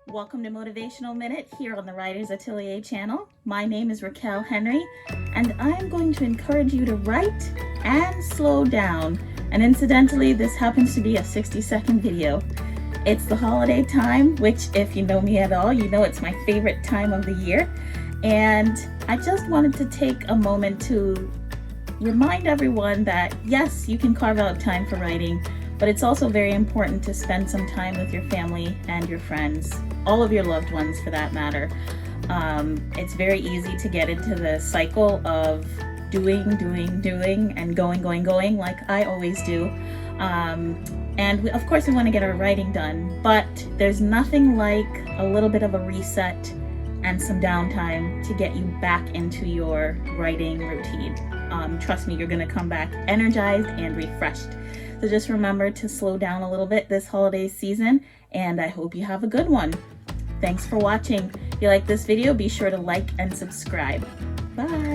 Welcome to Motivational Minute here on the Writer's Atelier channel. My name is Racquel Henry, and I am going to encourage you to write and slow down. And incidentally, this happens to be a 60-second video. It's the holiday time, which if you know me at all, you know it's my favorite time of the year. And I just wanted to take a moment to remind everyone that yes, you can carve out time for writing, but it's also very important to spend some time with your family and your friends, all of your loved ones for that matter. It's very easy to get into the cycle of doing, and going like I always do. And of course we want to get our writing done, but there's nothing like a little bit of a reset and some downtime to get you back into your writing routine. Trust me, you're going to come back energized and refreshed. So just remember to slow down a little bit this holiday season, and I hope you have a good one. Thanks for watching. If you like this video, be sure to like and subscribe. Bye.